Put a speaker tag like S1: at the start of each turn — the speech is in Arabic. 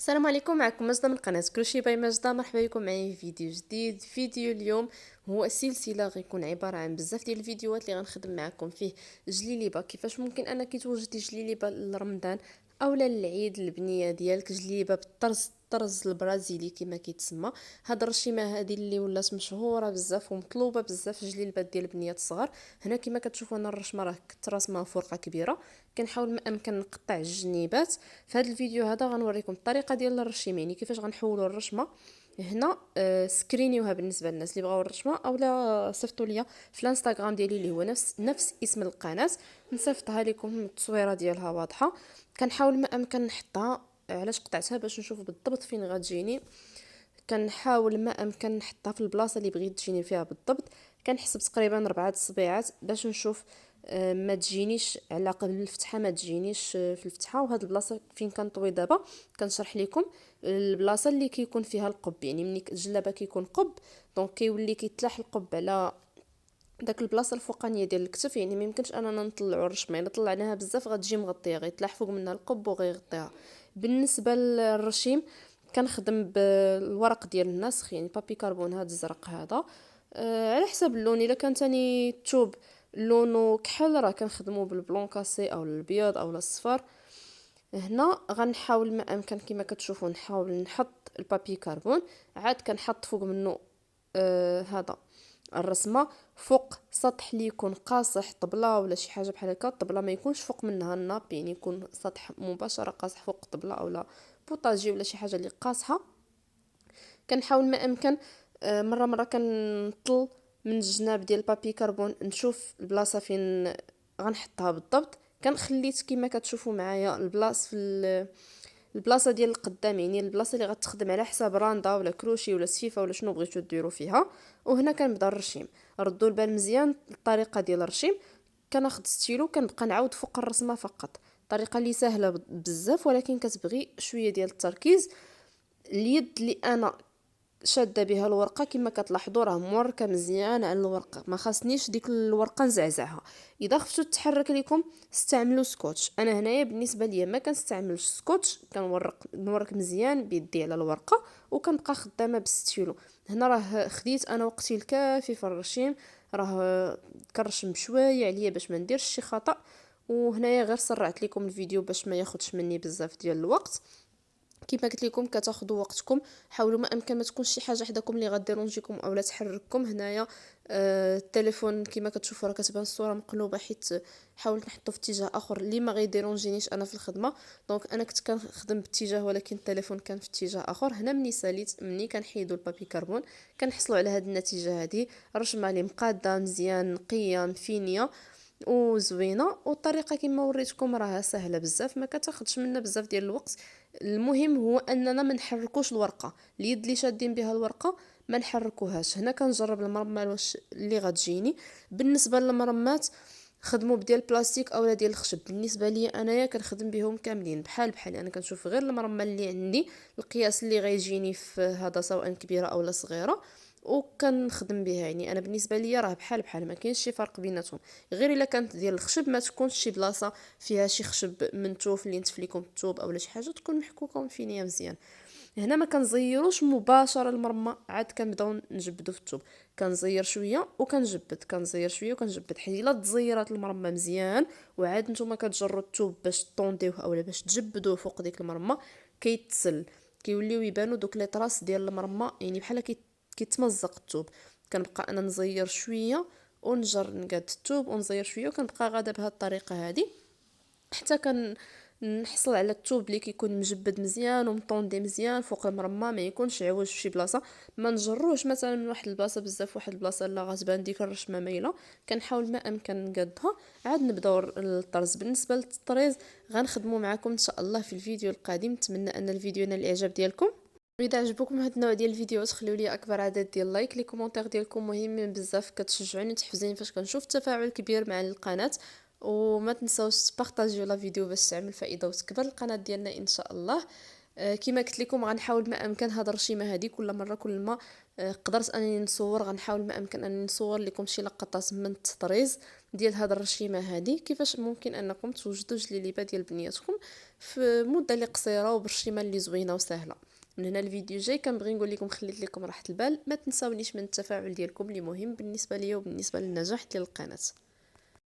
S1: السلام عليكم، معكم ماجدة من قناة كلشي باي ماجدة. مرحبا بكم معايا في فيديو جديد. فيديو اليوم هو سلسلة غيكون عبارة عن بزاف ديال الفيديوهات اللي غنخدم معكم فيه جليليبة، كيفاش ممكن انك توجدي جليليبة لرمضان اولا للعيد البنية ديالك، جليليبة الطرز البرازيلي كما كيتسمى. هاد الرشيمه هذه اللي ولات مشهوره بزاف ومطلوبه بزاف، جليلبات ديال البنيات الصغار. هنا كما كتشوفوا انا الرشمه راه كنت راسمه فرقه كبيره، كنحاول ما امكن نقطع الجنيبات. في هذا الفيديو هذا غنوريكم الطريقه ديال الرشيم، يعني كيفاش غنحولوا الرشمه. هنا سكرينيوها بالنسبه للناس اللي بغاو الرشمه، اولا صيفطوا ليا في الانستغرام ديالي اللي هو نفس اسم القناه، نصيفطها لكم التصويره ديالها واضحه. كنحاول ما امكن نحطها. علاش قطعتها؟ باش نشوف بالضبط فين غتجيني. كنحاول ما امكن نحطها في البلاصه اللي بغيت تجيني فيها بالضبط. كنحسب تقريبا 4 صبيعات باش نشوف ما تجينيش على قبل الفتحه، ما تجينيش في الفتحه. وهاد البلاصه فين كنطوي دابا كنشرح لكم البلاصه اللي كيكون فيها القب، يعني ملي الجلابه كيكون قب دونك كيولي كيتلاح القب على داك البلاصه الفوقانيه ديال الكتف. يعني ما يمكنش اننا نطلعوا الرشمه، الا طلعناها بزاف غتجي مغطيه، غيتلاح فوق منها القب وغيغطيها. بالنسبه للرشيم كنخدم بالورق ديال النسخ، يعني بابي كربون هذا الزرق هذا. على حسب اللون، الا كان تاني الثوب لونه كحل راه كنخدمو بالبلون كاسي او الابيض او الصفر. هنا غنحاول ما امكن كما كتشوفوا نحاول نحط البابي كربون، عاد كنحط فوق منه هذا الرسمه فوق سطح اللي يكون قاصح، طبله ولا شي حاجه بحال هكا. الطبله ما يكونش فوق منها الناب، يعني يكون سطح مباشره قاصح فوق طبله اولا بوطاجي ولا شي حاجه اللي قاصحه. كنحاول ما امكن مره كنطل من الجناب ديال البابي كربون نشوف البلاصه فين غنحطها بالضبط. كنخليت كما كتشوفوا معايا البلاصه في البلاصه ديال القدام، يعني البلاصه اللي غتخدم على حساب راندا ولا كروشي ولا سفيفه ولا شنو بغيتو ديروا فيها. وهنا كنبدا الرشيم. ردوا البال مزيان الطريقه ديال الرشيم. كناخذ ستيلو كنبقى نعاود فوق الرسمه فقط. طريقه اللي سهله بزاف ولكن كتبغي شويه ديال التركيز. اليد اللي انا شاده بها الورقه كما كتلاحظوا راه موركه مزيان على الورقه، ما خاصنيش ديك الورقه نزعزعها. اذا خفتو تتحرك لكم استعملوا سكوتش. انا هنايا بالنسبه ليا ما كنستعملش سكوتش، نورك مزيان بيدي على الورقه وكنبقى خدامه بالستيلو. هنا راه خديت انا وقتي الكافي في الرشيم، راه كنرشم بشويه عليا باش ما نديرش شي خطا. وهنايا غير سرعت لكم الفيديو باش ما ياخذش مني بزاف ديال الوقت. كيما قلت لكم كتاخذوا وقتكم، حاولوا ما امكن ما تكونش شي حاجه حداكم اللي غديرونجيكم اولا تحرككم. هنايا التليفون كيما كتشوفوا راه كتبان الصوره مقلوبه، حيت حاولت نحطو في اتجاه اخر اللي ما غيديرونجينيش انا في الخدمه. دونك انا كنت كنخدم باتجاه ولكن التليفون كان في اتجاه اخر. هنا مني ساليت مني كنحيدوا البابي كربون كنحصلوا على هذه النتيجه هذه. رشمه لي مقاده مزيان نقيه مفينيه وزوينه. والطريقه كما وريتكم راها سهله بزاف، ما كتاخذش منا بزاف ديال الوقت. المهم هو اننا ما نحركوش الورقه، اليد اللي شادين بها الورقه ما نحركوهاش. هنا كنجرب المرمى واش اللي غتجيني. بالنسبه للمرمات خدموا بديال البلاستيك اولا ديال الخشب. بالنسبه لي انايا كنخدم بهم كاملين بحال انا كنشوف غير المرمى اللي عندي القياس اللي غيجيني في هذا سواء كبيره اولا صغيره وكنخدم بها. يعني انا بالنسبه لي راه بحال ما كاينش شي فرق بيناتهم، غير الا كانت ديال الخشب ما تكونش شي بلاصه فيها شي خشب منتوف اللي نتف لكم الثوب اولا شي حاجه، تكون محكوكه ومفينيه مزيان. هنا ما كنزيروش مباشره المرمى، عاد كنبداو نجبدو في الثوب. كنزير شويه وكنجبد، كنزير شويه وكنجبد، حيت الا تزيرات المرمى مزيان وعاد نتوما كتجروا الثوب باش طونديوه اولا باش تجبدوه فوق ديك المرمى كيتسل، كيوليو يبانو دوك لي طراس ديال المرمى، يعني بحال كيتمزق الثوب. كنبقى انا نزير شويه ونجر نقاد الثوب ونزير شويه وكنبقى غاده بهذه الطريقه هذه حتى نحصل على الثوب اللي كيكون مجبد مزيان ومطوندي مزيان فوق المرمى، ما يكونش عوج في شي بلاصه. ما نجروش مثلا من واحد البلاصه بزاف واحد البلاصه لا غتبان ديك الرشمه مايله. كنحاول ما امكن نقادها. عاد نبداو الطرز. بالنسبه للطريز غنخدموا معكم ان شاء الله في الفيديو القادم. نتمنى ان الفيديو ينال الاعجاب ديالكم. اذا عجبكم هذا النوع ديال الفيديوهات خليوا لي اكبر عدد ديال لايك. لي كومونتير ديالكم مهمين بزاف، كتشجعوني وتحفزوني فاش كنشوف تفاعل كبير مع القناه. وما تنساوش تبارطاجيو لا فيديو باش تعمل فائده وتكبر القناه ديالنا ان شاء الله. كما قلت لكم غنحاول ما امكن هذا الرشيمه هذه كل مره كل ما قدرت انني نصور غنحاول ما امكن انني نصور لكم شي لقطات من التطريز. ديال هاد الرشيمه هادي، كيفاش ممكن انكم توجدوا جليليبه ديال بنياتكم في مده اللي قصيره وبرشيمه اللي زوينه وسهله. من هنا الفيديو جاي كنبغي نقول لكم خليت لكم راحه البال، ما تنساونيش من التفاعل ديالكم اللي مهم بالنسبه ليا وبالنسبه للنجاح ديال القناه.